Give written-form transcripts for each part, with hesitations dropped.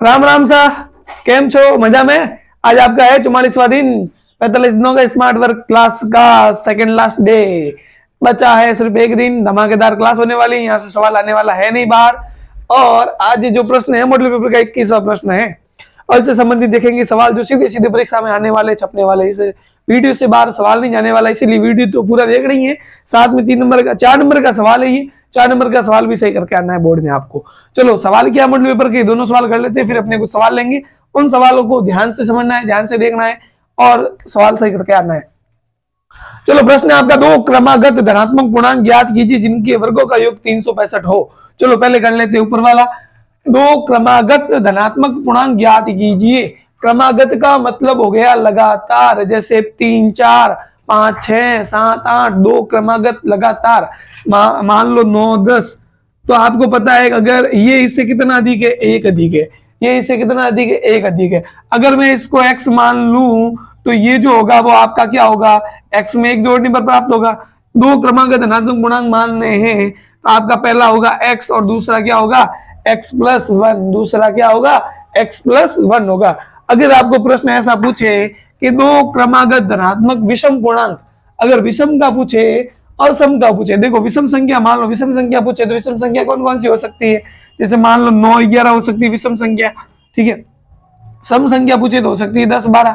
राम राम सा केम छो मजा में। आज आपका है 44वां दिन 45 दिनों का स्मार्ट वर्क क्लास का सेकंड लास्ट डे। बचा है सिर्फ एक दिन, धमाकेदार क्लास होने वाली। यहाँ से सवाल आने वाला है नहीं बाहर। और आज जो प्रश्न है मॉडल पेपर का 21वां प्रश्न है और इससे संबंधित देखेंगे सवाल जो सीधे सीधे परीक्षा में आने वाले, छपने वाले। इस वीडियो से बाहर सवाल नहीं जाने वाला, इसीलिए वीडियो तो पूरा देख रही है। साथ में 4 नंबर का सवाल है ये। 4 नंबर का सवाल भी सही करके आना है बोर्ड में आपको। चलो सवाल क्या मॉडल पेपर के दोनों सवाल कर लेते हैं, फिर अपने कुछ सवाल लेंगे। उन सवालों को ध्यान से समझना है, ध्यान से देखना है और सवाल सही करके आना है। चलो प्रश्न है आपका, दो क्रमागत धनात्मक पूर्णांक ज्ञात कीजिए जिनके वर्गों का योग 365 हो। चलो पहले कर लेते हैं ऊपर वाला। दो क्रमागत धनात्मक पूर्णांक ज्ञात कीजिए। क्रमागत का मतलब हो गया लगातार, जैसे 3 4 5 6 7 8 दो क्रमागत लगातार। मान लो 9 10, तो आपको पता है अगर ये इससे कितना अधिक है, 1 अधिक है। ये इससे कितना अधिक है, 1 अधिक है। अगर मैं इसको x मान लूं तो ये जो होगा वो आपका क्या होगा, x में 1 जोड़ने पर प्राप्त होगा। दो क्रमागत धनात्मक पूर्णांक मानने हैं तो आपका पहला होगा x और दूसरा क्या होगा, x+1। दूसरा क्या होगा, x+1 होगा। अगर आपको प्रश्न ऐसा पूछे कि दो क्रमागत धनात्मक विषम पूर्णांक, अगर विषम का पूछे और सम का पूछे, देखो विषम संख्या मान लो विषम संख्या पूछे तो विषम संख्या कौन कौन सी हो सकती है, जैसे मान लो 9 11 हो सकती है विषम संख्या, ठीक है। सम संख्या पूछे तो हो सकती है 10 12।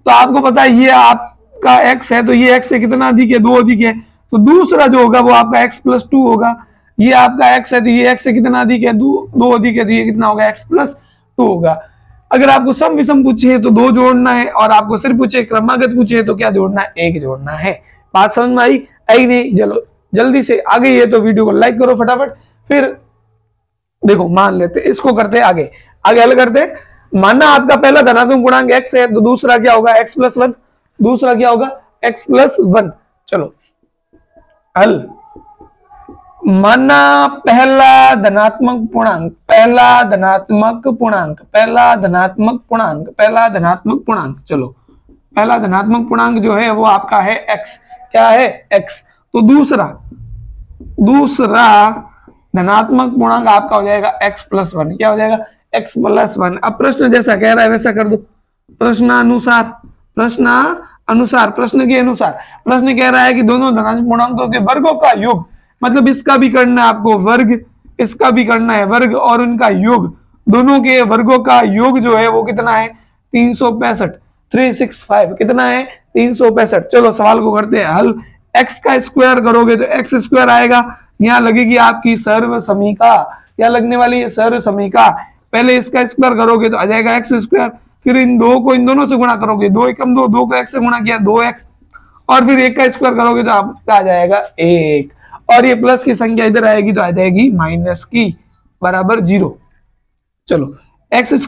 तो आपको पता है ये आपका x है तो ये x से कितना अधिक है, 2 अधिक है। तो दूसरा जो होगा वो आपका x+2 होगा। ये आपका x है तो ये x से कितना अधिक है, 2 अधिक है, तो ये कितना होगा, x+2 होगा। अगर आपको सम विषम पूछे तो 2 जोड़ना है और आपको सिर्फ पूछे क्रमागत पूछे तो क्या जोड़ना है, 1 जोड़ना है। बात समझ में आई नहीं? चलो जल्दी से आगे ये तो वीडियो को लाइक करो फटाफट। फिर देखो मान लेते इसको करते आगे हल करते। माना आपका पहला धनात्मक पूर्णांक x है तो दूसरा क्या होगा, x+1। दूसरा क्या होगा, x+1। चलो हल। माना पहला धनात्मक पूर्णांक, पहला धनात्मक पूर्णांक, चलो पहला धनात्मक पूर्णांक जो है वो आपका है x। क्या है, x। तो दूसरा धनात्मक पूर्णांक आपका हो जाएगा x+1। क्या हो जाएगा, x+1। अब प्रश्न जैसा कह रहा है वैसा कर दो, प्रश्न के अनुसार। प्रश्न कह रहा है कि दोनों धनात्मक पूर्णांकों के वर्गों का योग, मतलब इसका भी करना है आपको वर्ग, इसका भी करना है वर्ग और उनका योग, दोनों के वर्गों का योग जो है वो कितना है, 365। 365 कितना है, 365। चलो सवाल को करते हैं हल। x का स्क्वायर करोगे तो x² आएगा। यहाँ लगेगी आपकी सर्व समीका। क्या लगने वाली है, सर्व समीका। पहले इसका स्क्वायर करोगे तो आ जाएगा x²। फिर इन दो को इन दोनों से गुणा करोगे, 2 एकम 2, 2 को x से गुणा किया 2x, और फिर 1 का स्क्वायर करोगे तो आपका आ जाएगा 1, और ये प्लस की संख्या इधर आएगी तो आ जाएगी माइनस की बराबर 0। चलो x²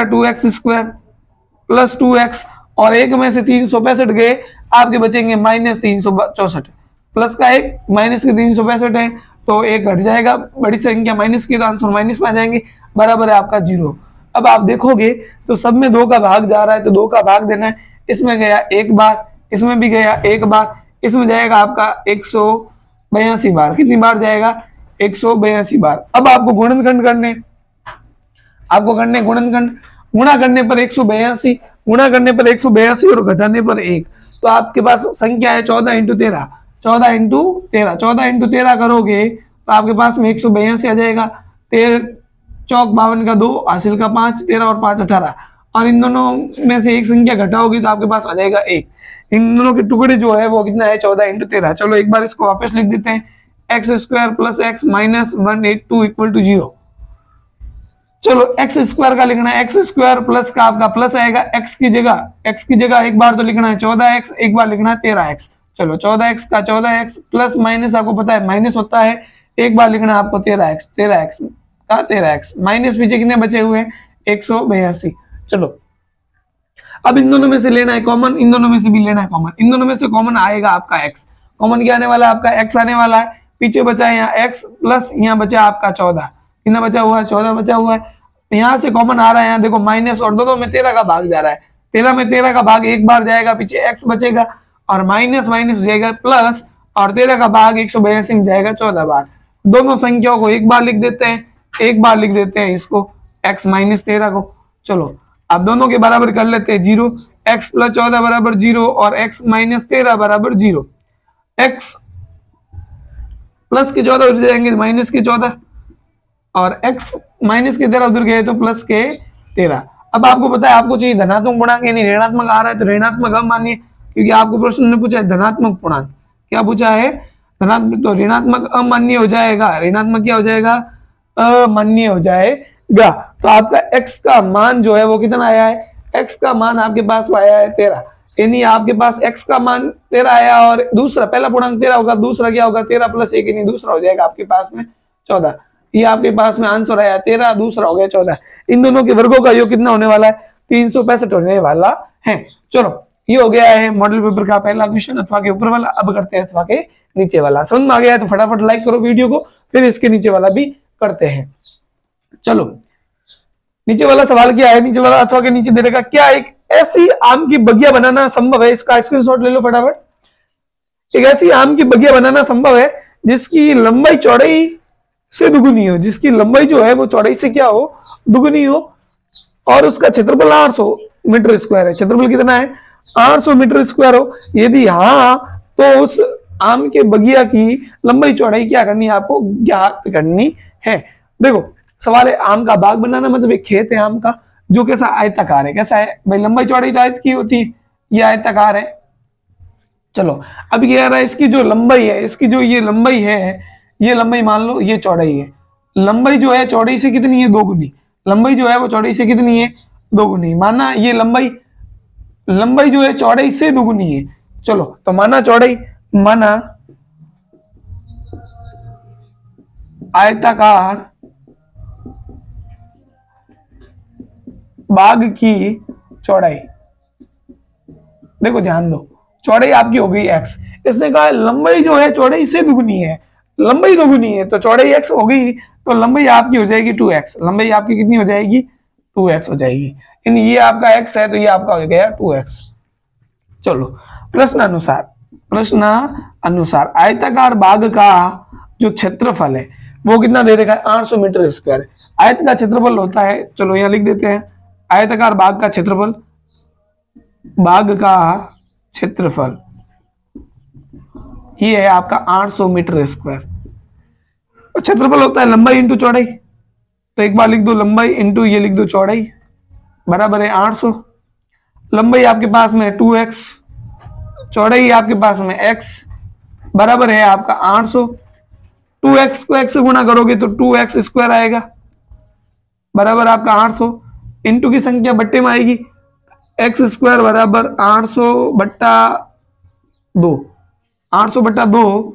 2x² प्लस 2x, और 1 में से 365 गए, आपके बचेंगे -364। प्लस का 1 माइनस के 365 है तो 1 घट जाएगा, बड़ी संख्या माइनस की तो आंसर माइनस में आ जाएंगे, बराबर है आपका 0। अब आप देखोगे तो सब में 2 का भाग जा रहा है तो 2 का भाग देना है। इसमें गया 1 बार, इसमें भी गया 1 बार, इसमें जाएगा आपका 182 बार। कितनी बार जाएगा, 182 बार। अब आपको गुणनखंड करने, गुणनखंड। गुणा करने पर 182, गुणा करने पर 182 और घटाने पर 1, तो आपके पास संख्या है 14 × 13। 14 × 13 करोगे तो आपके पास में 182 आ जाएगा। 13 चौक 52 का 2, हासिल का 5, 13 और 5 18, और इन दोनों में से एक संख्या घटाओगी तो आपके पास आ जाएगा 1। इन दोनों के टुकड़े जो है वो कितना है, 14 × 13। चलो एक बार इसको वापस लिख देते हैं, x² + x - 182 = 0। चलो x² का लिखना है, x² प्लस का आपका प्लस आएगा, x की जगह एक बार तो लिखना है 14x, एक बार लिखना है 13x। चलो 14x का 14x प्लस माइनस आपको पता है माइनस होता है, एक बार लिखना है आपको 13x का 13x, माइनस पीछे कितने बचे हुए हैं, 182। चलो अब इन दोनों में से लेना है कॉमन, इन दोनों में से भी लेना है कॉमन। इन दोनों में से कॉमन आएगा आपका x, कॉमन क्या आने वाला है आपका, x आने वाला है। पीछे बचा है यहाँ x प्लस यहाँ बचा आपका 14, कितना बचा हुआ है, 14 बचा हुआ है। यहाँ से कॉमन आ रहा है, यहाँ देखो माइनस, और दोनों में 13 का भाग जा रहा है। 13 में 13 का भाग एक बार जाएगा, पीछे x बचेगा, और माइनस माइनस हो जाएगा प्लस, और 13 का भाग 182 में जाएगा 14 बार। दोनों संख्याओं को एक बार लिख देते हैं, एक बार लिख देते हैं इसको, x माइनस 13 को। चलो अब दोनों के बराबर कर लेते हैं 0, x प्लस 14 बराबर 0 और x माइनस 13 बराबर 0। x प्लस के 14 उधर जाएंगे माइनस के 14 और x माइनस के 13 उधर गए तो प्लस के 13। अब आपको पता है आपको चाहिए धनात्मक पूर्णांक यानी ऋणात्मक आ रहा है तो ऋणात्मक हम मानिए, क्योंकि आपको प्रश्न ने पूछा है धनात्मक पूर्णांक। क्या पूछा है? धनात्मक, तो ऋणात्मक अमान्य हो जाएगा। ऋणात्मक क्या हो जाएगा? अमान्य हो जाएगा। तो आपका x का मान जो है वो कितना आया है? x का मान आपके पास आया है 13, यानी आपके पास x का मान 13 आया और दूसरा पहला पूर्णांक 13 होगा, दूसरा क्या होगा? 13 प्लस 1, यानी दूसरा हो जाएगा आपके पास में 14। ये आपके पास में आंसर आया 13, दूसरा हो गया 14। इन दोनों के वर्गों का योग कितना होने वाला है? 365 होने वाला है। चलो ये हो गया है मॉडल पेपर का पहला क्वेश्चन अथवा के ऊपर वाला। अब करते हैं अथवा के नीचे वाला। समझ में आ गया है तो फटाफट लाइक करो वीडियो को, फिर इसके नीचे वाला भी करते हैं। चलो नीचे वाला सवाल क्या है? नीचे वाला अथवा के नीचे दे रखा, क्या एक ऐसी आम की बगिया बनाना संभव है? इसका स्क्रीनशॉट ले लो फटाफट। एक ऐसी आम की बगिया बनाना संभव है जिसकी लंबाई चौड़ाई से दुगुनी हो, जिसकी लंबाई जो है वो चौड़ाई से क्या हो? दुगुनी हो, और उसका क्षेत्रफल 800 मीटर स्क्वायर है। क्षेत्रफल कितना है? 800 मीटर स्क्वायर हो। यदि हाँ तो उस आम के बगिया की लंबाई चौड़ाई क्या करनी है? आपको ज्ञात करनी है। देखो सवाल है आम का बाग बनाना, मतलब एक खेत है आम का जो कैसा आयताकार है। कैसा है भाई? लंबाई चौड़ाई तो आयत की होती है, ये आयताकार है। चलो अब ये रहा इसकी जो लंबाई है, इसकी जो ये लंबाई है, ये लंबाई मान लो ये चौड़ाई है। लंबाई जो है चौड़ाई से कितनी है? 2 गुनी। लंबाई जो है वो चौड़ाई से कितनी है? 2 गुनी। माना ये लंबाई जो है चौड़ाई से 2 गुनी है। चलो तो माना चौड़ाई, माना आयताकार बाग की चौड़ाई, देखो ध्यान दो, चौड़ाई आपकी हो गई x। इसने कहा लंबाई जो है चौड़ाई से दुगुनी है, लंबाई दोगुनी है तो चौड़ाई x हो गई, तो लंबाई आपकी हो जाएगी 2x। लंबाई आपकी कितनी हो जाएगी? 2x हो जाएगी। यानी ये आपका x है तो ये आपका हो गया 2x। चलो प्रश्न अनुसार आयताकार बाग का जो क्षेत्रफल है वो कितना दे रखा है? 800 मीटर स्क्वायर। आयत का क्षेत्रफल होता है, चलो यहां लिख देते हैं, आयताकार बाग का क्षेत्रफल, बाग का क्षेत्रफल ये है आपका 800 मीटर स्क्वायर। क्षेत्रफल होता है लंबाई इंटू चौड़ाई, तो एक बार लिख दो लंबाई इंटू ये लिख दो चौड़ाई बराबर है 800। लंबाई आपके पास में 2x, चौड़ाई आपके पास में x बराबर है आपका 800। 2x को x से गुणा करोगे तो 2x स्क्वायर आएगा बराबर आपका 800। इंटू की संख्या बट्टे में आएगी, x स्क्वायर बराबर 800 बट्टा 2, 800 बट्टा 2,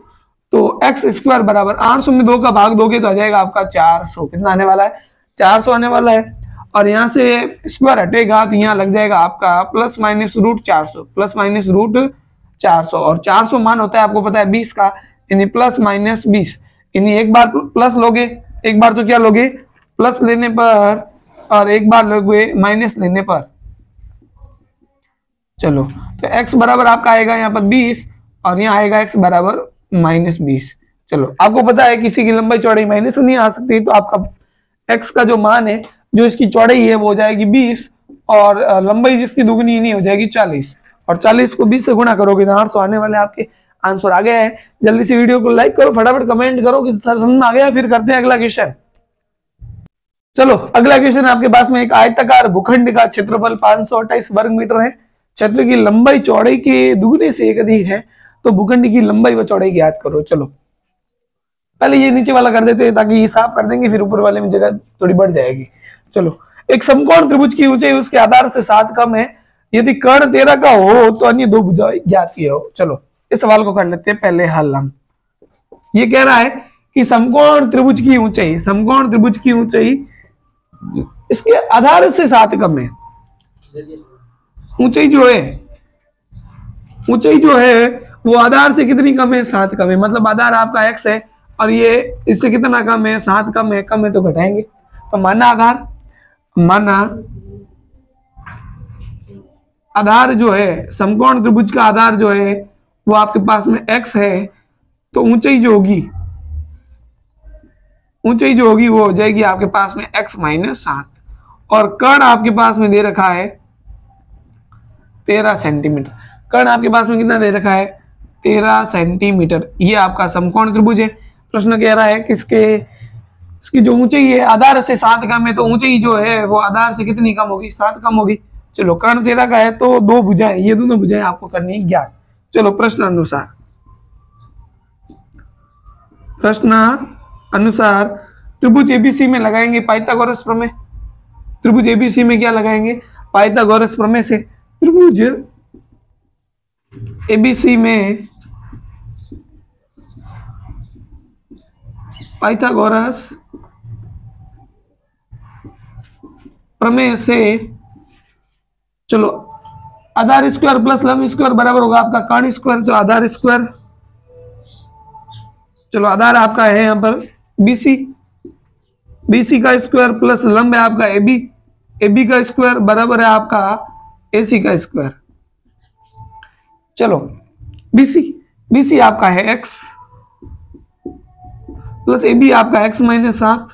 तो x स्क्वायर बराबर 800 में 2 का भाग दोगे तो आ जाएगा आपका 400। कितना आने वाला है? 400 आने वाला है। और यहां से स्क्वायर हटेगा तो यहाँ लग जाएगा आपका plus minus root 400, plus minus root 400। और 400 मान होता है आपको पता है 20 का, यानी प्लस माइनस 20। यानी एक बार प्लस लोगे, एक बार तो क्या लोगे? प्लस लेने पर, और एक बार लोगे माइनस लेने पर। चलो तो x बराबर आपका आएगा यहाँ पर 20 और यहाँ आएगा x बराबर माइनस 20। चलो आपको पता है किसी की लंबाई चौड़ाई माइनस नहीं आ सकती, तो आपका x का जो मान है, जो इसकी चौड़ाई है वो हो जाएगी 20 और लंबाई जिसकी दुगनी नहीं हो जाएगी 40, और 40 को 20 से गुणा करोगे तो 800 आने वाले आपके आंसर आ गया है। जल्दी से वीडियो को लाइक करो, फटाफट कमेंट करो कि सर समझ में आ गया। फिर करते हैं अगला क्वेश्चन। चलो अगला क्वेश्चन आपके पास में, एक आयताकार भूखंड का क्षेत्रफल 528 वर्ग मीटर है, क्षेत्र की लंबाई चौड़ाई के दुगने से एक अधिक है, तो भूखंड की लंबाई व चौड़ाई ज्ञात करो। चलो पहले ये नीचे वाला कर देते हैं ताकि ये साफ कर देंगे, फिर ऊपर वाले में जगह थोड़ी बढ़ जाएगी। चलो एक समकोण त्रिभुज की ऊंचाई उसके आधार से 7 कम है, यदि कर्ण 13 का हो तो अन्य 2 भुजाएं ज्ञात किए हो। चलो इस सवाल को कर लेते हैं पहले हल हम। ये कह रहा है कि समकोण त्रिभुज की ऊंचाई, समकोण त्रिभुज की ऊंचाई इसके आधार से 7 कम है। ऊंचाई जो है वो आधार से कितनी कम है? 7 कम है। मतलब आधार आपका x है और ये इससे कितना कम है? 7 कम है। कम है तो घटाएंगे, तो माना आधार जो है, समकोण त्रिभुज का आधार जो है वो आपके पास में x है, तो ऊंचाई जो होगी वो हो जाएगी आपके पास में x माइनस 7। और कर्ण आपके पास में दे रखा है 13 सेंटीमीटर। कर्ण आपके पास में कितना दे रखा है? 13 सेंटीमीटर। ये आपका समकोण त्रिभुज है। प्रश्न कह रहा है कि इसकी जो ऊंचाई है आधार से 7 कम है, तो ऊंचाई जो है वो आधार से कितनी कम होगी? 7 कम होगी। चलो कर्ण 13 का है तो 2 भुजाएं, ये दोनों भुजाएं आपको करनी है ज्ञात। चलो प्रश्न अनुसार त्रिभुज एबीसी में लगाएंगे पाइथागोरस प्रमेय। त्रिभुज एबीसी में क्या लगाएंगे? पाइथागोरस प्रमेय से। त्रिभुज एबीसी में पाइथागोरस प्रमेय से चलो आधार स्क्वायर प्लस लंब स्क्वायर बराबर होगा आपका कर्ण स्क्वायर। तो आधार स्क्वायर, चलो आधार आपका है यहां पर बीसी, बीसी का स्क्वायर प्लस लंब है आपका एबी, एबी का स्क्वायर बराबर है आपका एसी का स्क्वायर। चलो बीसी, बीसी आपका है एक्स प्लस एबी आपका एक्स माइनस 7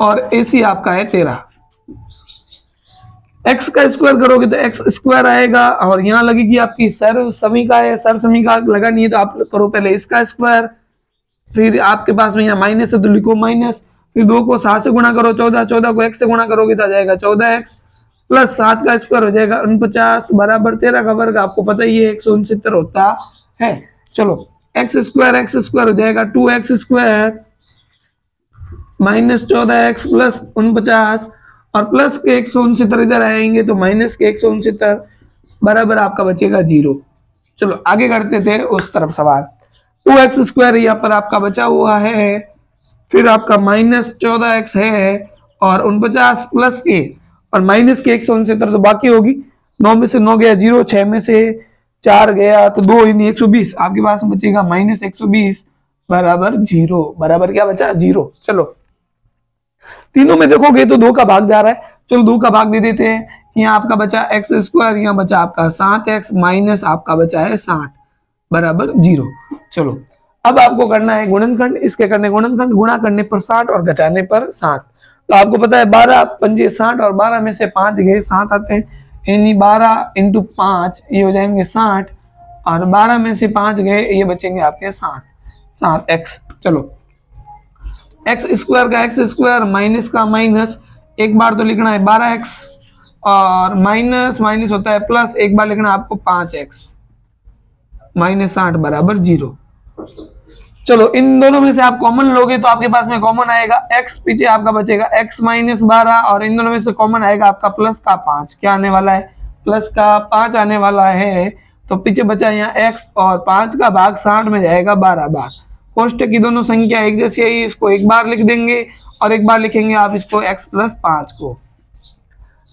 और एसी आपका है 13। एक्स का स्क्वायर करोगे तो एक्स स्क्वायर आएगा और यहां लगेगी आपकी सर्व समीका है, सर्व समीका लगानी है तो आप करो पहले इसका स्क्वायर, फिर आपके पास में यहाँ माइनस है तो लिखो माइनस, फिर 2 को 7 से गुणा करो 14, 14 को x से गुणा करोगे तो आ जाएगा 14x प्लस 7 का स्क्वायर हो जाएगा 49 बराबर 13 का वर्ग। आपको पता ही है 169 होता है। चलो एक्स स्क्वायर हो जाएगा 2x square minus 14x plus 49 और प्लस के 169 इधर आएंगे तो माइनस के 169 बराबर आपका बचेगा 0। चलो आगे करते थे उस तरफ सवाल। 2x स्क्वायर यहाँ पर आपका बचा हुआ है, फिर आपका माइनस 14x है और 49 प्लस के और माइनस के 169 तो बाकी होगी। 9 में से 9 गया 0, 6 में से 4 गया तो 2 यानी 120। आपके पास बचेगा माइनस 120 बराबर 0। बराबर क्या बचा? 0। चलो तीनों में देखोगे तो 2 का भाग जा रहा है। चलो 2 का भाग दे देते हैं। यहाँ आपका बचा एक्स स्क्वायर, यहाँ बचा आपका 7x माइनस आपका बचा है 60 बराबर 0। चलो अब आपको करना है गुणनखंड। इसके करने गुणनखंड, गुणा करने पर 60 और घटाने पर 7। तो आपको पता है 12 पंजे 60 और 12 में से 5 गए 7 आते हैं, यानी 12 इंटू 5 ये हो जाएंगे 60 और 12 में से 5 गए ये बचेंगे आपके 7x। चलो एक्स स्क्वायर का एक्स स्क्वायर माइनस का माइनस, एक बार तो लिखना है 12x और माइनस माइनस होता है प्लस, एक बार लिखना आपको 5x माइनस 60 बराबर 0। चलो इन दोनों में से आप कॉमन लोगे तो आपके पास में कॉमन आएगा x, पीछे आपका बचेगा x माइनस 12 और इन दोनों में से कॉमन आएगा आपका प्लस का 5। क्या आने वाला है? प्लस का 5 आने वाला है। तो पीछे बचा यहाँ x और 5 का भाग 60 में जाएगा 12 बार। कोष्टक की दोनों संख्या एक जैसी है, इसको एक बार लिख देंगे और एक बार लिखेंगे आप इसको x प्लस 5 को।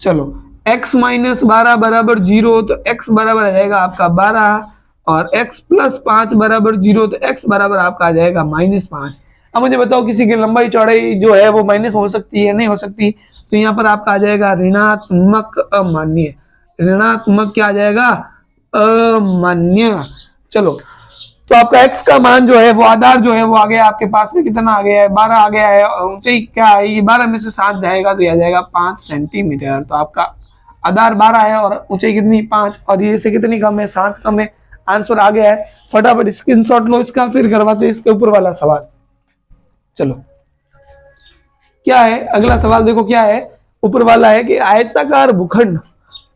चलो x माइनस 12 बराबर 0 तो x बराबर आ जाएगा आपका 12 और x प्लस 5 बराबर 0 तो x बराबर आपका आ जाएगा माइनस 5। अब मुझे बताओ किसी की लंबाई चौड़ाई जो है वो माइनस हो सकती है नहीं हो सकती? तो यहाँ पर आपका आ जाएगा ऋणात्मक अमान्य। ऋणात्मक क्या आ जाएगा? अमान्य। चलो तो आपका x का मान जो है वो आधार जो है वो आ गया आपके पास में कितना आ गया है? 12 आ गया है और ऊंचाई क्या है? ये 12 में से 7 जाएगा तो यह आ जाएगा 5 सेंटीमीटर। तो आपका आधार 12 है और ऊंचाई कितनी? 5 और ये से कितनी कम है? 7 कम है। आंसर आ गया है। फटाफट स्क्रीनशॉट लो इसका, फिर करवाते इसके ऊपर वाला सवाल। चलो क्या है अगला सवाल? देखो क्या है ऊपर वाला है कि आयताकार भूखंड,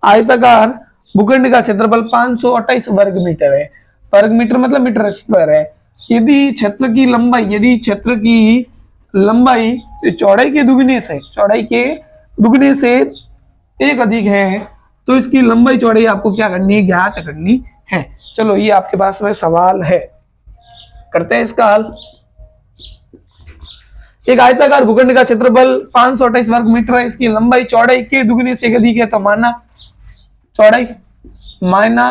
आयताकार भूखंड का क्षेत्रफल 528 वर्ग मीटर है। वर्ग मीटर मतलब मीटर स्क्वायर है। यदि क्षेत्र की लंबाई चौड़ाई के दुगने से एक अधिक है तो इसकी लंबाई चौड़ाई आपको क्या करनी है? ज्ञात करनी है। चलो ये आपके पास में सवाल है, करते हैं इसका हल। एक आयताकार भूखंड का क्षेत्रफल 528 वर्ग मीटर है, इसकी लंबाई चौड़ाई के दुगने से अधिक है तो माना चौड़ाई माना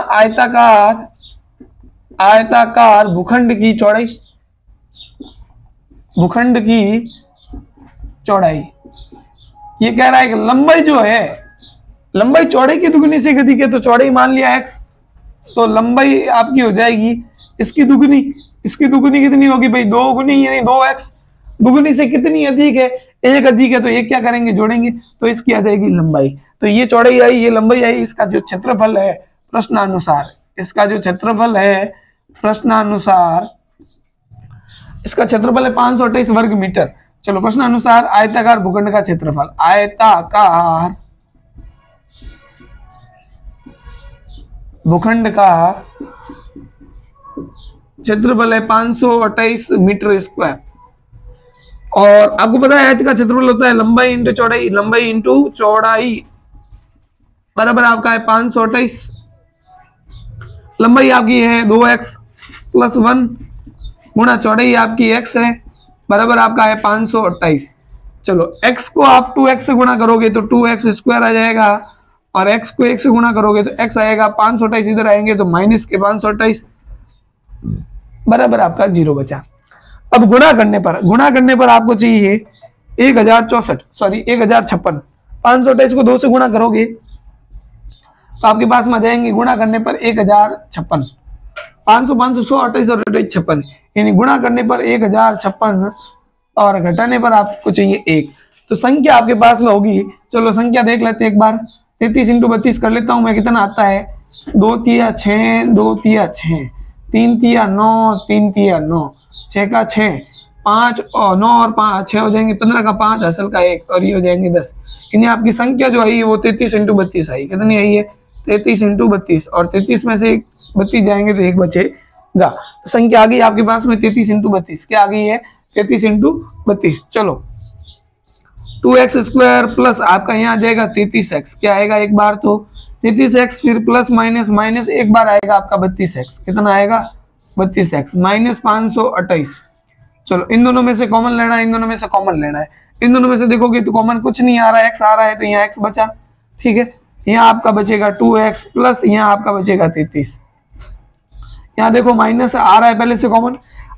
आयताकार भूखंड की चौड़ाई ये कह रहा है कि लंबाई जो है लंबाई चौड़ाई की दुगनी से अधिक है तो चौड़ाई मान लिया x, तो लंबाई आपकी हो जाएगी इसकी दुगनी कितनी होगी भाई? 2 गुनी यानी 2x। दुगनी से कितनी अधिक है? एक अधिक है तो एक क्या करेंगे, जोड़ेंगे, तो इसकी आ जाएगी लंबाई। तो ये चौड़ाई आई, ये लंबाई आई, इसका जो क्षेत्रफल है प्रश्नानुसार, इसका जो क्षेत्रफल है प्रश्नानुसार, इसका क्षेत्रफल है 528 वर्ग मीटर। चलो प्रश्नानुसार आयताकार भूखंड का क्षेत्रफल, आयताकार भूखंड का क्षेत्रफल है 528 मीटर स्क्वायर। और आपको पता है आयत का क्षेत्रफल होता है लंबाई इंटू चौड़ाई, लंबाई इंटू चौड़ाई बराबर आपका है 528। लंबाई आपकी है 2x प्लस 1 गुणा चौड़ाई आपकी x है बराबर आपका है 528। चलो x को आप 2x से गुणा करोगे तो 2x स्क्वायर आ जाएगा, और x को 1 से गुणा करोगे तो x आएगा 528, इधर आएंगे तो माइनस के 528 बराबर आपका 0 बचा। अब गुणा करने पर आपको चाहिए 1064, सॉरी 1056। 528 को 2 से गुणा करोगे तो आपके पास में आ जाएंगे गुणा करने पर 1056। 500 500 100 28 और 56, यानी गुणा करने पर 1056 और घटाने पर आपको चाहिए 1। तो संख्या आपके पास में होगी, चलो संख्या देख लेते हैं एक बार। 33 इंटू 32 कर लेता हूं मैं, कितना आता है 2 तिया 6, 2 तिया 6, 3 तिया 9, 3 तिया 9, 6 का 6, 5 और 9 और 5 6 हो जाएंगे, 15 का 5 असल का 1 और ये हो जाएंगे 10। यानी आपकी संख्या जो आई वो 33 इंटू 32 आई। कितनी आई है 33 इंटू 32, और 33 में से 32 जाएंगे तो 1 बचेगा। तो संख्या आ गई आपके पास में 33 इंटू 32, क्या आ गई है 33 इंटू 32। चलो 2x स्क्वायर प्लस आपका यहाँ आ जाएगा 33x, क्या आएगा एक बार तो 33x, फिर प्लस माइनस माइनस एक बार आएगा आपका 32x, कितना आएगा 32x माइनस 528। चलो इन दोनों में से कॉमन लेना है, इन दोनों में से कॉमन लेना है। इन दोनों में से देखोगे तो कॉमन कुछ नहीं आ रहा है, x आ रहा है तो यहाँ x बचा, ठीक है। यहाँ आपका बचेगा 2x प्लस यहाँ आपका बचेगा 33। यहाँ देखो माइनस आ रहा है पहले से कॉमन।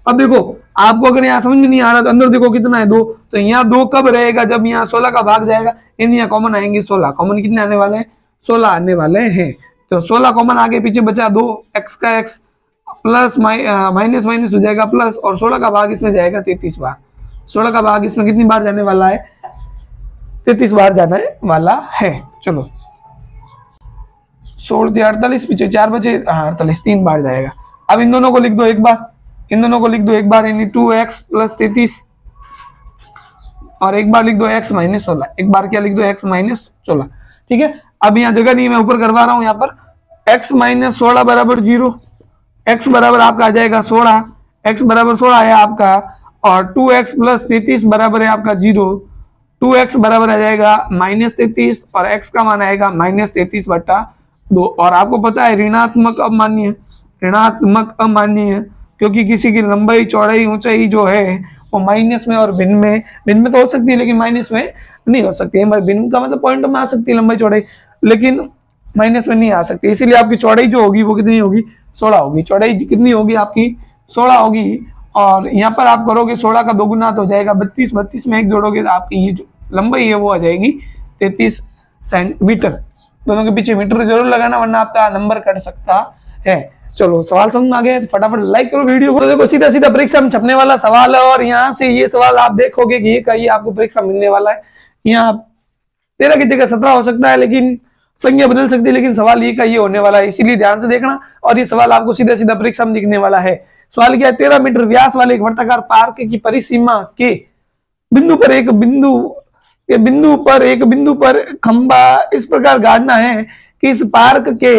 अब देखो आपको अगर यहाँ समझ में नहीं आ रहा तो अंदर देखो कितना है 2, तो यहाँ 2 कब रहेगा जब यहाँ 16 का भाग जाएगा, इन यहाँ कॉमन आएंगे 16। कॉमन कितने आने वाले हैं 16 आने वाले हैं। तो 16 कॉमन आगे पीछे बचा 2, x का x प्लस माइनस माइनस हो जाएगा प्लस, और 16 का भाग इसमें जाएगा 33 बार। 16 का भाग इसमें कितनी बार जाने वाला है 33 बार जाने वाला है। चलो 16 से 48 पीछे 4 बचे 48, 3 बार जाएगा। अब इन दोनों को लिख दो एक बार, इन दोनों को लिख दो एक बार, यानी 2x प्लस 33, और एक बार लिख दो x माइनस 16, एक बार क्या लिख दो x माइनस 16, ठीक है। अब यहाँ जगह नहीं, मैं ऊपर करवा रहा हूँ यहाँ पर x माइनस 16 बराबर 0, x बराबर आपका आ जाएगा 16, x बराबर 16 है आपका, और 2x प्लस 33 बराबर है आपका 0, 2x बराबर आ जाएगा माइनस 33 और x का मान आएगा माइनस 33 बटा 2। और आपको पता है ऋणात्मक अमान्य, ऋणात्मक अमान्य क्योंकि किसी की लंबाई चौड़ाई ऊंचाई जो है वो माइनस में और भिन्न में तो हो सकती है लेकिन माइनस में नहीं हो सकती है। भिन्न का मतलब पॉइंट में आ सकती है लंबाई चौड़ाई, लेकिन माइनस में नहीं आ सकती। इसीलिए आपकी चौड़ाई जो होगी वो कितनी होगी 16 होगी। चौड़ाई कितनी होगी आपकी 16 होगी, और यहाँ पर आप करोगे 16 का 2 गुना तो हो जाएगा 32, 32 में 1 जोड़ोगे तो आपकी ये जो लंबाई है वो आ जाएगी 33 सेंटीमीटर। दोनों के पीछे मीटर जरूर लगाना वरना आपका नंबर कट सकता है। चलो सवाल समझ में आ गया तो फटाफट लाइक करो वीडियो को। तो देखो सीधा सीधा परीक्षा में छपने वाला सवाल है, और यहाँ से ये सवाल आप देखोगे कि ये कहीं आपको परीक्षा मिलने वाला है। यहाँ 13 की जगह 17 हो सकता है, लेकिन संख्या बदल सकती है, लेकिन सवाल ये का ये होने वाला है, इसीलिए ध्यान से देखना। और ये सवाल आपको सीधा सीधा परीक्षा में दिखने वाला है। सवाल क्या है 13 मीटर व्यास वाले एक वर्ताकार पार्क की परिसीमा के बिंदु पर एक बिंदु पर खंबा इस प्रकार गाड़ना है कि इस पार्क के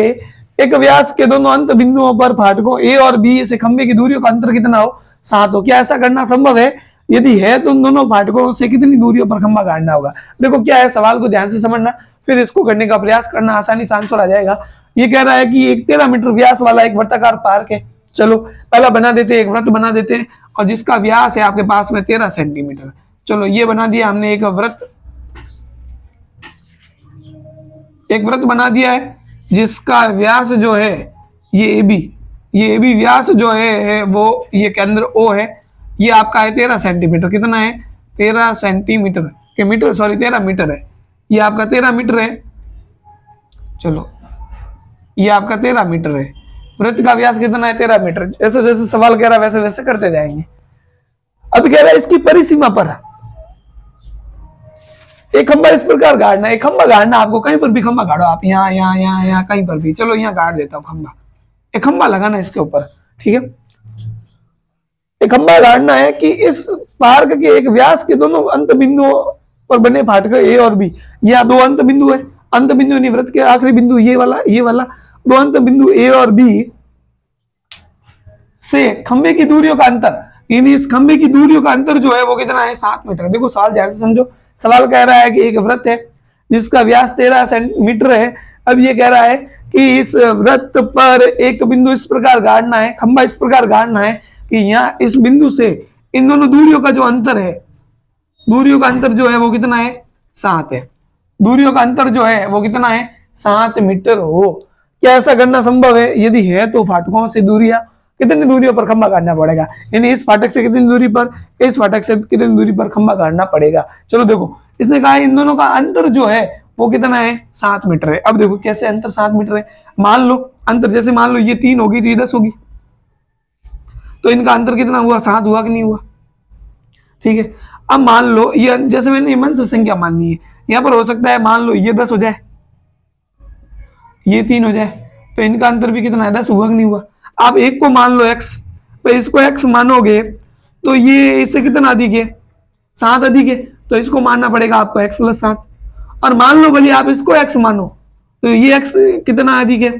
एक व्यास के दोनों अंत बिंदुओं पर फाटकों ए और बी से खंबे की दूरियों का अंतर कितना हो 7 हो। क्या ऐसा करना संभव है? यदि है तो उन दोनों फाटकों से कितनी दूरियों पर खंबा गाड़ना होगा। देखो क्या है, सवाल को ध्यान से समझना, फिर इसको करने का प्रयास करना, आसानी से आंसर आ जाएगा। ये कह रहा है कि एक 13 मीटर व्यास वाला एक वर्ताकार पार्क है। चलो पहला बना देते हैं, एक वृत्त बना देते हैं, और जिसका व्यास है आपके पास में 13 सेंटीमीटर। चलो ये बना दिया हमने, एक वृत्त बना दिया है जिसका व्यास जो है ये ए बी व्यास जो है वो ये केंद्र ओ है, ये आपका है 13 सेंटीमीटर। कितना है 13 सेंटीमीटर के मीटर, सॉरी 13 मीटर है, ये आपका 13 मीटर है। चलो ये आपका 13 मीटर है, वृत्त का व्यास कितना है 13 मीटर। जैसे जैसे सवाल कह रहा है वैसे वैसे करते जाएंगे। अब कह रहा है इसकी परिसीमा पर एक खंबा इस प्रकार गाड़ना है, एक खंबा गाड़ना आपको, कहीं पर भी खंबा गाड़ो आप, यहाँ यहाँ यहाँ यहाँ कहीं पर भी, चलो यहाँ गाड़ देता हूँ खंबा, एक खंबा लगाना इसके ऊपर, ठीक है। एक खंबा गाड़ना है कि इस पार्क के एक व्यास के दोनों अंत बिंदुओं पर बने फाटक ए और बी, यह दो अंत बिंदु है, अंत बिंदु यानी वृत्त के आखिरी बिंदु ये वाला दो अंत बिंदु ए और बी से खंबे की दूरियों का अंतर, यानी इस खंबे की दूरियों का अंतर जो है वो कितना है 7 मीटर। देखो सवाल जैसे समझो, सवाल कह रहा है कि एक वृत्त है जिसका व्यास 13 सेंटीमीटर है। अब ये कह रहा है कि इस वृत्त पर एक बिंदु इस प्रकार गाड़ना है, खंबा इस प्रकार गाड़ना है कि यहाँ इस बिंदु से इन दोनों दूरियों का जो अंतर है, दूरियों का अंतर जो है वो कितना है 7 है, दूरियों का अंतर जो है वो कितना है 7 मीटर हो। क्या ऐसा करना संभव है? यदि है तो फाटकों से दूरियां, कितनी दूरियों पर खंबा गाड़ना पड़ेगा, यानी इस फाटक से कितनी दूरी पर, इस फाटक से कितनी दूरी पर खंबा गाड़ना पड़ेगा। चलो देखो, इसने कहा इन दोनों का अंतर जो है वो कितना है 7 मीटर है। अब देखो कैसे अंतर 7 मीटर है, मान लो अंतर, जैसे मान लो ये 3 होगी तो ये 10 होगी, तो इनका अंतर कितना हुआ 7 हुआ कि नहीं हुआ, ठीक है। अब मान लो ये, जैसे मैंने मन से संख्या माननी है, यहां पर हो सकता है मान लो ये 10 हो जाए, ये 3 हो जाए, तो इनका अंतर भी कितना है 10 हुआ कि नहीं हुआ। आप एक को मान लो x, तो इसको x मानोगे तो ये इससे कितना अधिक है 7 अधिक है, तो इसको मानना पड़ेगा आपको x प्लस 7। और मान लो भले आप इसको x मानो तो ये x कितना अधिक है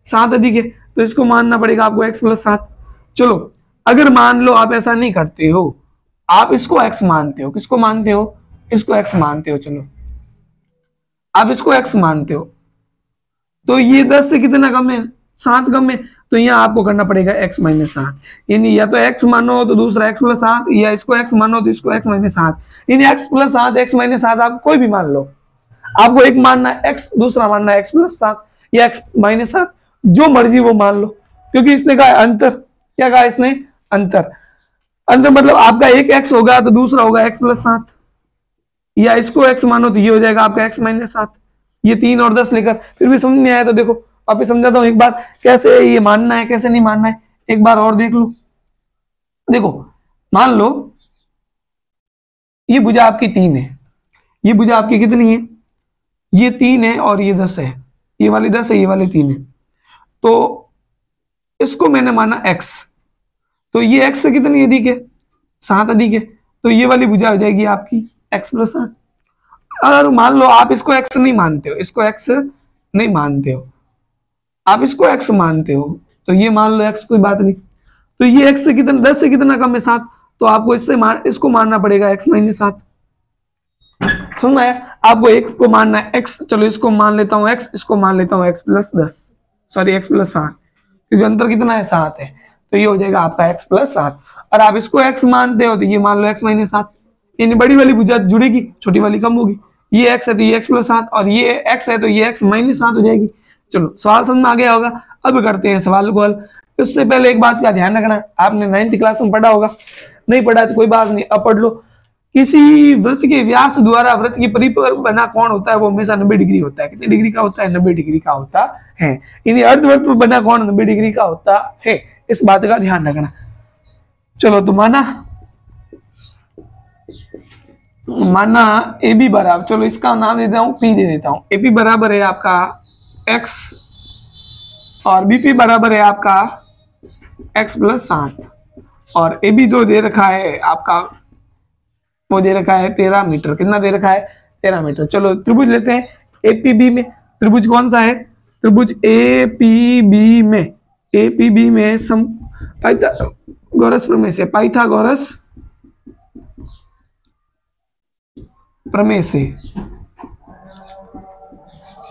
7 अधिक है, तो इसको मानना पड़ेगा आपको x प्लस 7। चलो अगर मान लो आप ऐसा नहीं करते हो, आप इसको x मानते हो, किसको मानते हो, इसको x मानते हो, चलो आप इसको x मानते हो, तो ये 10 से कितना कम है 7 कम है, तो यहाँ आपको करना पड़ेगा x माइनस 7, यानी या तो x मानो तो दूसरा x प्लस 7, या इसको x मानो तो इसको x माइनस 7, यानी x प्लस 7 x माइनस 7 आप कोई भी मान लो, आपको एक मानना है x, दूसरा मानना है x प्लस 7 या x माइनस 7, जो मर्जी वो मान लो, क्योंकि इसने कहा अंतर, क्या कहा इसने अंतर, अंतर मतलब आपका एक x होगा तो दूसरा होगा x प्लस 7, या इसको x मानो तो ये हो जाएगा आपका x माइनस 7, ये 3 और 10 लेकर, फिर भी समझ नहीं आया तो देखो वापिस समझाता हूं एक बार कैसे ये मानना है कैसे नहीं मानना है, एक बार और देख लो। देखो मान लो ये भुजा आपकी 3 है, ये भुजा आपकी कितनी है, ये 3 है और ये 10 है, ये वाली 10 है ये वाली 3 है, तो इसको मैंने माना x, तो ये x से कितनी अधिक है 7 अधिक है, तो ये वाली भुजा हो जाएगी आपकी x प्लस 7। अगर मान लो आप इसको x नहीं मानते हो, इसको x नहीं मानते हो, आप इसको x मानते हो, तो ये मान लो x कोई बात नहीं, तो ये x से कितना 10 से कितना कम है 7, तो आपको इसको मानना पड़ेगा x माइनस 7। समझ आया? आपको एक को मानना है x, चलो इसको मान लेता हूँ x, इसको मान लेता हूँ x plus 10, sorry x plus 7, क्योंकि अंतर कितना है 7 है, तो ये हो जाएगा आपका x प्लस 7। और आप इसको x मानते हो तो ये मान लो x माइनस 7, यानी बड़ी वाली भुजा जुड़ेगी छोटी वाली कम होगी, ये x है तो ये x प्लस 7 और ये x है तो ये x माइनस 7 हो जाएगी। चलो सवाल समझ में आ गया होगा, अब करते हैं सवाल को हल। उससे पहले एक बात का ध्यान रखना, आपने 9th क्लास में पढ़ा होगा, नहीं पढ़ा तो कोई बात नहीं अब पढ़ लो। किसी वृत्त के व्यास द्वारा वृत्त की परिपथ बना कोण होता है वो हमेशा 90 डिग्री होता है। कितनी डिग्री का होता है? 90 डिग्री का होता है। यानी अर्धवृत्त पर बना कोण 90 डिग्री का होता है, इस बात का ध्यान रखना। चलो तो माना ए बी बराबर, चलो इसका नाम देता हूं पी दे देता हूं, ए पी बराबर है आपका x और बीपी बराबर है आपका x प्लस 7 और ए बी दो दे रखा है आपका, वो दे रखा है 13 मीटर। कितना दे रखा है? 13 मीटर। चलो त्रिभुज लेते हैं एपीबी में। त्रिभुज कौन सा है? त्रिभुज एपीबी में पाइथागोरस प्रमेय से, पाइथागोरस प्रमेय से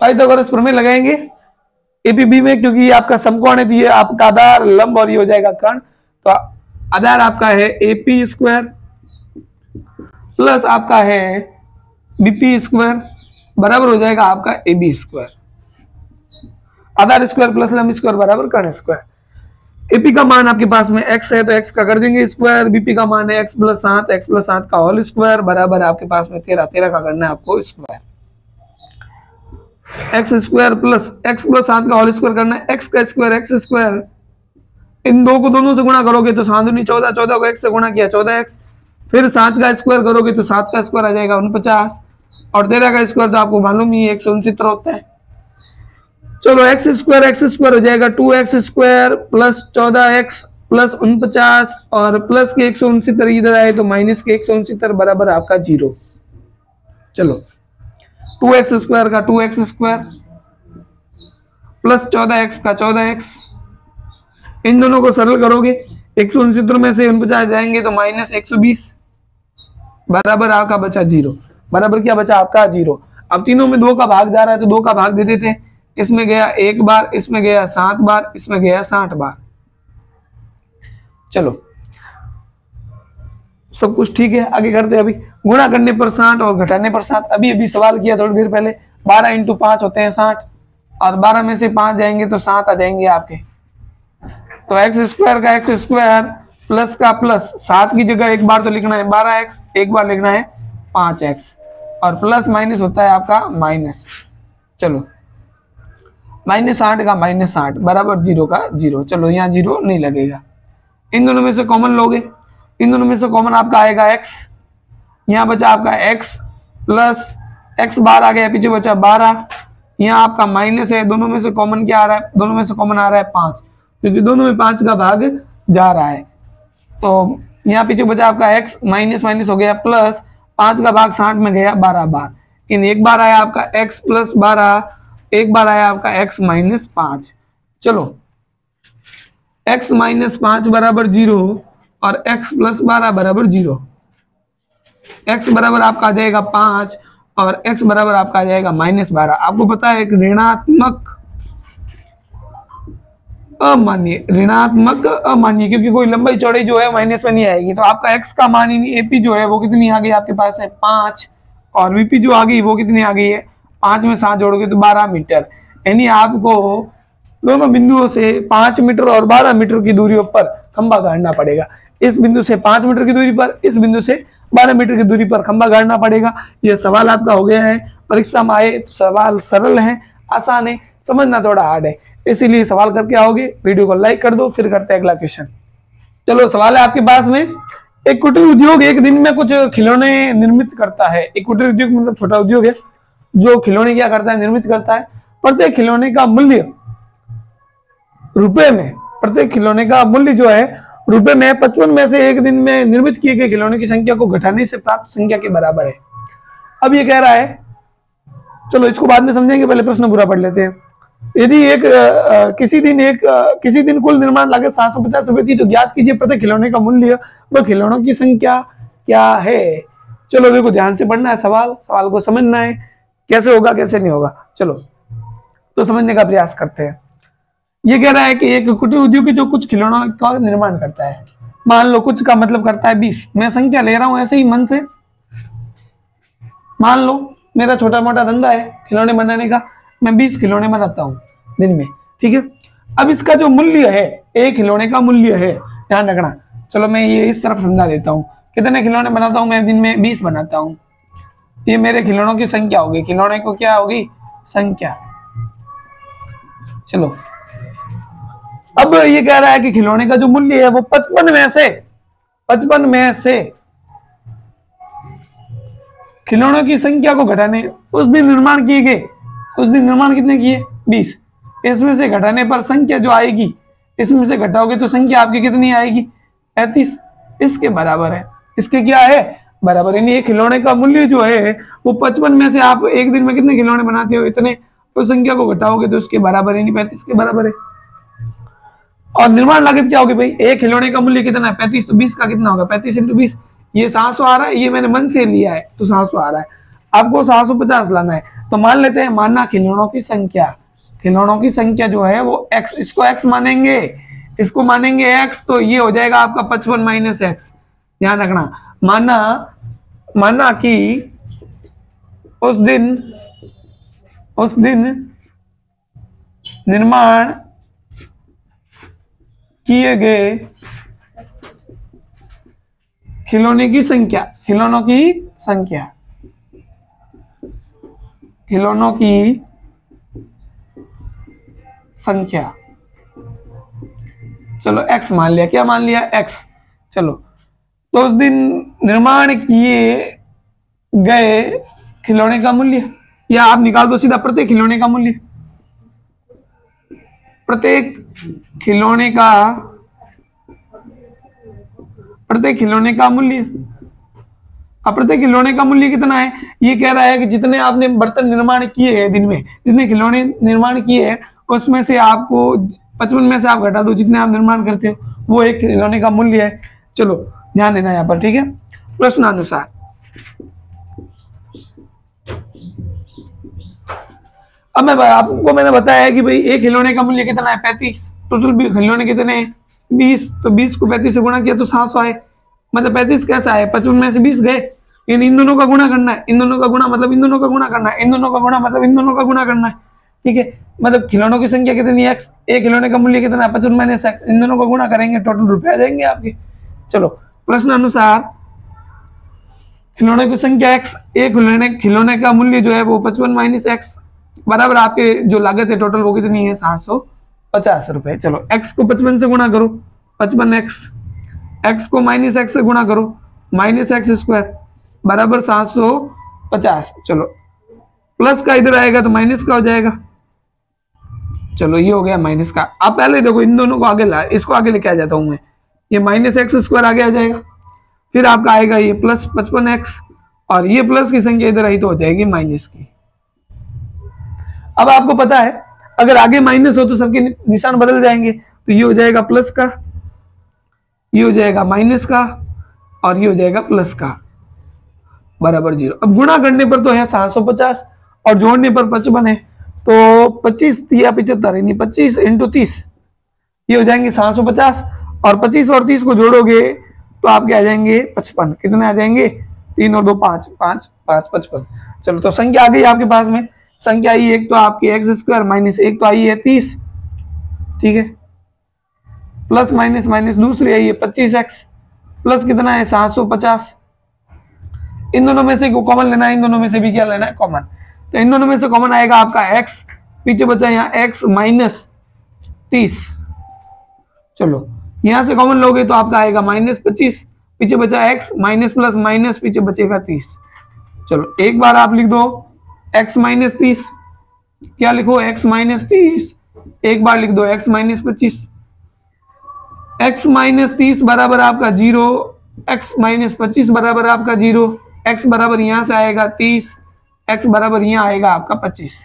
पाइथागोरस प्रमेय लगाएंगे एपीबी में, क्योंकि ये आपका समकोण है तो ये आपका आधार लंब और ये हो जाएगा कर्ण। तो आधार आपका है एपी स्क्वायर प्लस आपका है बीपी स्क्वायर बराबर हो जाएगा आपका एबी स्क्वायर। आधार स्क्वायर प्लस लंब स्क्वायर बराबर कर्ण स्क्वायर। एपी का मान आपके पास में x है तो x का कर देंगे स्क्वायर, बीपी का मान है x प्लस 7 का होल स्क्वायर बराबर आपके पास में 13 का करना है आपको square. x square plus x plus 7 का होल स्क्वायर करना है, x का स्क्वायर x स्क्वायर, इन दो को दोनों से गुणा करोगे तो 7 दूनी 14, 14 को x से गुणा किया 14x, फिर 7 का स्क्वायर करोगे तो 7 का स्क्वायर आ जाएगा 49 और 13 का स्क्वायर तो आपको मालूम ही है 169 होता है। चलो एक्स स्क्वायर हो जाएगा 2x² प्लस 14x प्लस 49 और प्लस के 169 इधर आए तो माइनस के 169 बराबर आपका 0। चलो 2x² का 2x² प्लस 14x का 14x, इन दोनों को सरल करोगे 169 में से 49 जाएंगे तो माइनस 120 बराबर आपका बचा 0। बराबर क्या बचा आपका 0। अब तीनों में 2 का भाग जा रहा है तो 2 का भाग दे देते हैं। इसमें गया 1 बार, इसमें गया 7 बार, इसमें गया 60 बार। चलो सब कुछ ठीक है, आगे करते हैं। अभी गुणा करने पर 60 और घटाने पर 7। अभी सवाल किया थोड़ी देर पहले, 12 इंटू 5 होते हैं 60 और 12 में से 5 जाएंगे तो 7 आ जाएंगे आपके। तो x² का x² प्लस का प्लस 7 की जगह एक बार तो लिखना है 12x, एक बार लिखना है 5x और प्लस माइनस होता है आपका माइनस। चलो -8 का -8 बराबर 0 का 0। चलो यहाँ 0 नहीं लगेगा। इन दोनों में से कॉमन लोगे, इन दोनों में से कॉमन आपका आएगा x, यहाँ बचा आपका x प्लस x बार आ गया, पीछे बचा 12, यहाँ आपका माइनस है। दोनों में से कॉमन क्या आ रहा है, दोनों में से कॉमन आ रहा है 5, क्योंकि दोनों में 5 का भाग जा रहा है। तो यहाँ पीछे बचा आपका x, माइनस माइनस हो गया प्लस 5 का भाग 60 में गया 12 बार, इन एक बार आया आपका x प्लस 12, एक बार आया आपका x माइनस 5। चलो x माइनस 5 बराबर 0 और x प्लस 12 बराबर 0। x बराबर आपका आ जाएगा 5 और x बराबर आपका आ जाएगा -12। आपको पता है एक ऋणात्मक अमान्य, ऋणात्मक अमान्य, क्योंकि कोई लंबाई चौड़ाई जो है माइनस में नहीं आएगी। तो आपका x का मान AP जो है वो कितनी आ गई आपके पास है 5 और VP जो आ गई वो कितनी आ गई है 5 में 7 जोड़ोगे तो 12 मीटर। यानी आपको दोनों बिंदुओं से 5 मीटर और 12 मीटर की दूरियों पर खंभा गाड़ना पड़ेगा। इस बिंदु से 5 मीटर की दूरी पर, इस बिंदु से 12 मीटर की दूरी पर खंभा गाड़ना पड़ेगा। यह सवाल आपका हो गया है, परीक्षा में आए तो सवाल सरल है, आसान है, समझना थोड़ा हार्ड है, इसीलिए सवाल करके आओगे। वीडियो को लाइक कर दो, फिर करते हैं अगला क्वेश्चन। चलो सवाल है आपके पास में, एक कुटीर उद्योग एक दिन में कुछ खिलौने निर्मित करता है। एक कुटीर उद्योग मतलब छोटा उद्योग है जो खिलौने क्या करता है, निर्मित करता है। प्रत्येक खिलौने का मूल्य रुपए में, प्रत्येक खिलौने का मूल्य जो है रुपए में 55 में से एक दिन में निर्मित किए गए खिलौने की संख्या को घटाने से प्राप्त संख्या के बराबर है। अब ये कह रहा है, चलो इसको बाद में समझेंगे, पहले प्रश्न पूरा पढ़ लेते हैं। यदि किसी दिन कुल निर्माण लागत 750 रुपए थी तो ज्ञात कीजिए प्रत्येक खिलौने का मूल्य व खिलौनों की संख्या क्या है। चलो देखो ध्यान से पढ़ना है, सवाल को समझना है, कैसे होगा कैसे नहीं होगा। चलो तो समझने का प्रयास करते हैं। ये कह रहा है कि एक कुटीर उद्योग जो कुछ खिलौनों का निर्माण करता है, मान लो कुछ का मतलब करता है 20, मैं संख्या ले रहा हूं ऐसे ही मन से। मान लो मेरा छोटा मोटा धंधा है खिलौने बनाने का, मैं 20 खिलौने बनाता हूं दिन में, ठीक है। अब इसका जो मूल्य है, एक खिलौने का मूल्य है, ध्यान रखना। चलो मैं ये इस तरफ समझा देता हूँ, कितने खिलौने बनाता हूं मैं दिन में 20 बनाता हूं। ये मेरे खिलौनों की संख्या होगी, खिलौने को क्या होगी संख्या। चलो अब ये कह रहा है कि खिलौने का जो मूल्य है वो 55 में से खिलौनों की संख्या को घटाने, उस दिन निर्माण किए गए, उस दिन निर्माण कितने किए 20, इसमें से घटाने पर संख्या जो आएगी, इसमें से घटाओगे तो संख्या आपकी कितनी आएगी 35, इसके बराबर है। इसके क्या है बराबर, यानी एक खिलौने का मूल्य जो है वो 55 में से आप एक दिन में कितने खिलौने बनाते हो इतने, उस संख्या को घटाओगे तो उसके बराबर है, 35 के बराबर है। और निर्माण लागत क्या होगी भाई, एक खिलौने का मूल्य कितना है 35, तो 20 का कितना होगा 35 × 20, ये 700 आ रहा है, ये मैंने मन से लिया है तो 700 आ रहा है, आपको 750 लाना है। तो मान लेते हैं, मानना खिलौनों की संख्या जो है वो x, इसको x मानेंगे, इसको मानेंगे x, तो ये हो जाएगा आपका 55 - x। ध्यान रखना, माना कि उस दिन निर्माण किए गए खिलौनों की संख्या, चलो x मान लिया, क्या मान लिया x। चलो तो उस दिन निर्माण किए गए खिलौने का मूल्य, या आप निकाल दो सीधा प्रत्येक खिलौने का मूल्य, प्रत्येक खिलौने का मूल्य। अब प्रत्येक खिलौने का मूल्य कितना है, ये कह रहा है कि जितने आपने बर्तन निर्माण किए हैं दिन में, जितने खिलौने निर्माण किए हैं उसमें से आपको 55 में से आप घटा दो जितने आप निर्माण करते हो, वो एक खिलौने का मूल्य है। चलो ध्यान देना यहाँ पर, ठीक है। प्रश्नानुसार अब मैंने बताया कि भाई एक खिलौने का मूल्य कितना है 35, टोटल खिलौने कितने हैं 20, तो 20 को 35 से गुणा किया तो 700 आए, मतलब 35 कैसा है 55 में से 20 गए, इन दोनों का गुणा करना है, इन दोनों का गुणा मतलब इन दोनों का गुणा करना है, इन दोनों का गुणा मतलब इन दोनों का गुणा करना है, ठीक है। मतलब खिलौनों की संख्या कितनी है x, एक खिलौने का मूल्य कितना है 55 माइनस x, इन दोनों का गुणा करेंगे टोटल रुपए आ जाएंगे आपके। चलो प्रश्न अनुसार खिलौने की संख्या x, एक खिलौने का मूल्य जो है वो 55 माइनस x बराबर आपके जो लागत है टोटल वो कितनी है 750 रुपए। चलो x को 55 से गुणा करो 55x, x को माइनस x से गुणा करो माइनस x स्क्वायर बराबर 750। चलो प्लस का इधर आएगा तो माइनस का हो जाएगा। चलो ये हो गया माइनस का। आप पहले देखो इन दोनों को आगे ला, इसको आगे लेके आ जाता हूं मैं, ये माइनस एक्स स्क्वायर आगे आ जाएगा, फिर आपका आएगा ये प्लस 55x और ये प्लस की संख्या इधर आई तो हो जाएगी माइनस की। अब आपको पता है अगर आगे माइनस हो तो सबके निशान बदल जाएंगे, तो ये हो जाएगा प्लस का, ये हो जाएगा माइनस का और ये हो जाएगा प्लस का बराबर 0। अब गुणा करने पर तो है 750 और जोड़ने पर 55 है, तो 25 या 75 यानी 25 इंटू 30 ये हो जाएंगे 750 और 25 और 30 को जोड़ोगे तो आपके आ जाएंगे 55। कितने आ जाएंगे 3 और 2 5 5 5 55। चलो तो संख्या आ गई आपके पास में, संख्या आई एक तो आपकी एक्स स्क्वायर माइनस एक तो आई है 30, ठीक है, प्लस माइनस माइनस दूसरी आई है 25x प्लस कितना है 750। इन दोनों में से कॉमन लेना है, इन दोनों में से भी क्या लेना है कॉमन, तो इन दोनों में से कॉमन आएगा आपका x, पीछे बचा यहाँ x माइनस 30। चलो यहां से कॉमन लोगे तो आपका आएगा माइनस 25, पीछे बचा x माइनस प्लस माइनस पीछे बचेगा 30। चलो एक बार आप लिख दो x माइनस 30, क्या लिखो x माइनस 30, एक बार लिख दो x माइनस 25, x माइनस 30 बराबर आपका 0, x माइनस 25 बराबर आपका 0, x बराबर यहां से आएगा 30, x बराबर यहां आएगा आपका 25।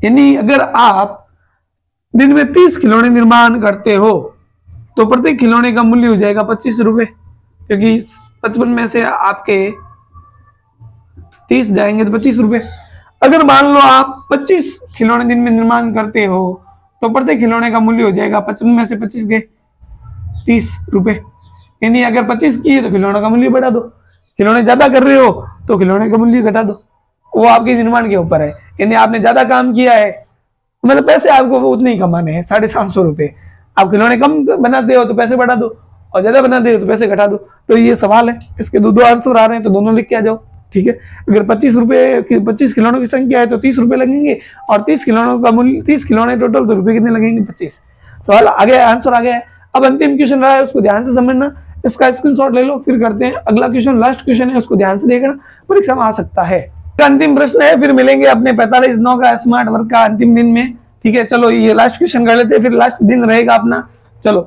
यानी अगर आप दिन में 30 खिलौने निर्माण करते हो तो प्रत्येक खिलौने का मूल्य हो जाएगा 25 रुपए, क्योंकि 55 में से आपके 30 जाएंगे तो 25 रुपए। अगर मान लो आप 25 खिलौने दिन में निर्माण करते हो तो प्रत्येक खिलौने का मूल्य हो जाएगा 55 में से 25 गए 30 रुपए। यानी अगर 25 किए तो खिलौने का मूल्य बढ़ा दो, खिलौने ज्यादा कर रहे हो तो खिलौने का मूल्य घटा दो, वो आपके निर्माण के ऊपर है। यानी आपने ज्यादा काम किया है मतलब पैसे आपको उतने ही कमाने हैं 750 रुपए, आप खिलौने कम बनाते हो तो पैसे बढ़ा दो और ज्यादा बनाते हो तो पैसे घटा दो। तो ये सवाल है, इसके दो आंसर आ रहे हैं तो दोनों लिख के आ जाओ, ठीक है। अगर 25 रुपए 25 खिलौनों की संख्या है तो 30 रुपए लगेंगे और 30 खिलौनों का मूल्य 30 खिलौने टोटल तो रुपए कितने लगेंगे 25। सवाल आ गया, आंसर आ गया है। अब अंतिम क्वेश्चन रहा है उसको ध्यान से समझना, इसका स्क्रीनशॉट ले लो, फिर करते हैं अगला क्वेश्चन। लास्ट क्वेश्चन है उसको ध्यान से देखना, परीक्षा में आ सकता है। अंतिम प्रश्न है, फिर मिलेंगे अपने 45 का स्मार्ट वर्क का अंतिम दिन में, ठीक है। चलो ये लास्ट क्वेश्चन कर लेते हैं, फिर लास्ट दिन रहेगा अपना। चलो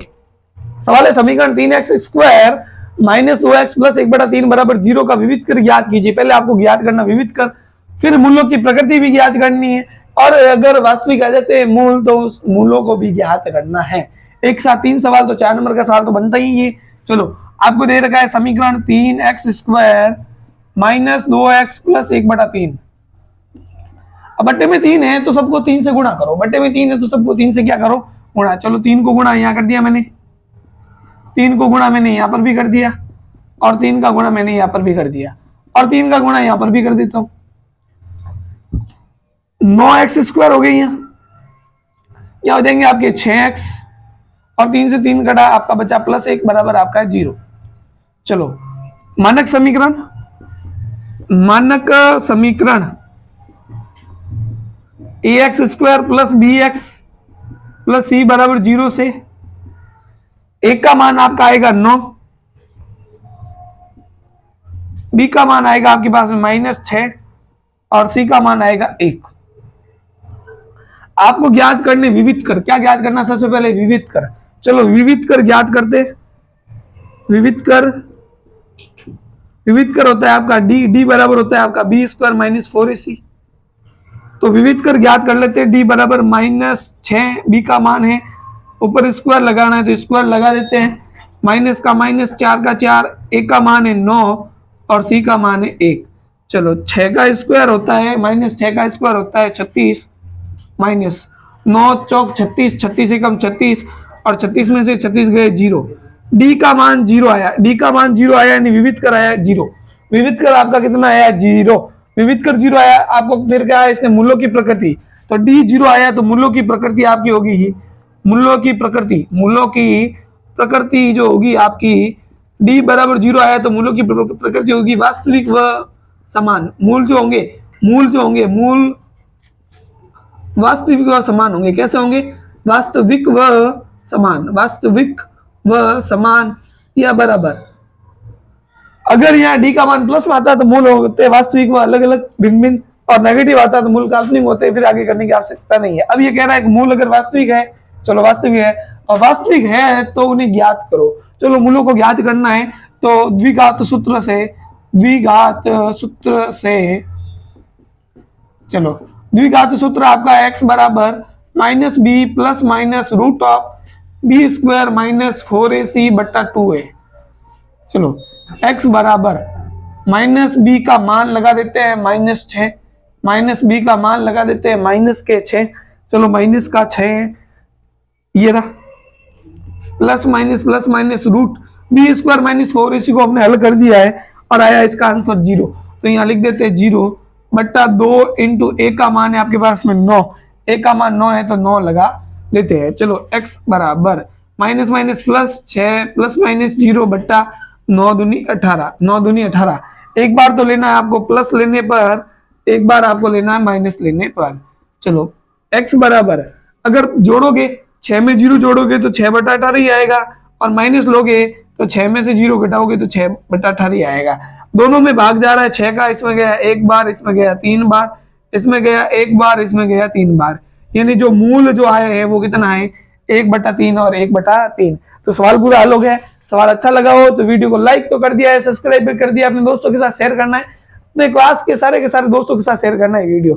सवाल है समीकरण 3x square minus 2x plus 1/3 बराबर 0 का विविध कर ज्ञात कीजिए। पहले आपको ज्ञात करना विविध कर, फिर मूलों की प्रकृति भी ज्ञात करनी है और अगर वास्तविक आ जाते हैं मूल तो उस मूलों को भी ज्ञात करना है। एक साथ 3 सवाल, तो 4 नंबर का सवाल तो बनता ही है। चलो आपको दे रखा है समीकरण 3x square minus 2x plus 1/3। अब बट्टे में 3 है तो सबको 3 से गुणा करो, बट्टे में 3 है तो सबको 3 से क्या करो गुणा। चलो 3 को गुणा यहाँ कर दिया मैंने, 3 को गुणा मैंने यहाँ पर भी कर दिया और 3 का गुणा मैंने यहाँ पर भी कर दिया और 3 का गुणा यहाँ पर भी कर देता हूं। 9x स्क्वायर हो गई, यहाँ क्या हो जाएंगे आपके 6x और 3 से 3 कटा आपका बचा प्लस 1 बराबर आपका 0। चलो मानक समीकरण ax square plus bx plus c बराबर 0 से एक का मान आपका आएगा 9, बी का मान आएगा आपके पास में -6 और सी का मान आएगा 1। आपको ज्ञात करने विविध कर, क्या ज्ञात करना सबसे पहले? विविध कर। चलो विविध कर ज्ञात करते। विविध कर होता है आपका डी बराबर होता है आपका b² - 4ac। तो विविध कर ज्ञात कर लेते हैं। डी बराबर -6 बी का मान है, ऊपर स्क्वायर लगाना है तो स्क्वायर लगा देते हैं। माइनस का माइनस, 4 का 4, ए का मान है 9 और सी का मान है 1। चलो 6 का स्क्वायर होता है -6 का स्क्वायर होता है 36 माइनस 9 चौक 36, 36 एकम 36 और 36 में से 36 गए 0। डी का मान 0 आया, डी का मान 0 आया यानी विविध कर आया 0। विविध कर आपका कितना आया? 0। विविध कर 0 आया। आपको फिर क्या है इसने? मूल्यों की प्रकृति। तो डी 0 आया तो मूल्यों की प्रकृति आपकी होगी ही, मूल्यों की प्रकृति जो होगी आपकी, डी बराबर 0 आया तो मूल्यों की प्रकृति होगी वास्तविक व समान। मूल जो होंगे वास्तविक व समान होंगे। कैसे होंगे? वास्तविक व समान या बराबर। अगर यहाँ डी का मान प्लस में आता है तो मूल होते हैं वास्तविक व अलग अलग भिन्न भिन्न, और नेगेटिव आता है तो मूल काल्पनिक होते हैं। फिर आगे करने की आवश्यकता नहीं है। अब ये कह रहा है कि मूल अगर वास्तविक है, चलो वास्तविक है, और वास्तविक है तो उन्हें ज्ञात करो। चलो मूलों को ज्ञात करना है तो द्विघात सूत्र से चलो द्विघात सूत्र आपका x बराबर -b plus minus root of b² - 4ac बट्टा 2 है। चलो x बराबर -b का मान लगा देते हैं -6, -b का मान लगा देते हैं -6। चलो माइनस का 6 है, ये रहा, plus minus root b² - 4ac को हमने हल कर दिया है और आया इसका आंसर 0। तो यहाँ लिख देते हैं 0 बट्टा 2 इंटू ए का मान है आपके पास में 9, ए का मान 9 है तो 9 लगा देते हैं। चलो x बराबर माइनस प्लस 6 प्लस माइनस 0 बट्टा 9 दूनी 18, 9 दूनी 18। एक बार तो लेना है आपको प्लस लेने पर, एक बार आपको लेना है माइनस लेने पर। चलो x बराबर, अगर जोड़ोगे 6 में 0 जोड़ोगे तो 6 बटा 18 ही आएगा, और माइनस लोगे तो 6 में से 0 घटाओगे तो 6 बटा 18 आएगा। दोनों में भाग जा रहा है 6 का, इसमें गया 1 बार, इसमें गया 3 बार, इसमें गया 1 बार, इसमें गया 3 बार, यानी जो मूल जो आया है वो कितना है? 1/3 और 1/3। तो सवाल पूरा हल हो गया। सवाल अच्छा लगा हो तो वीडियो को लाइक तो कर दिया है, सब्सक्राइब भी कर दिया, अपने दोस्तों के साथ शेयर करना है, अपने क्लास के सारे दोस्तों के साथ शेयर करना है वीडियो।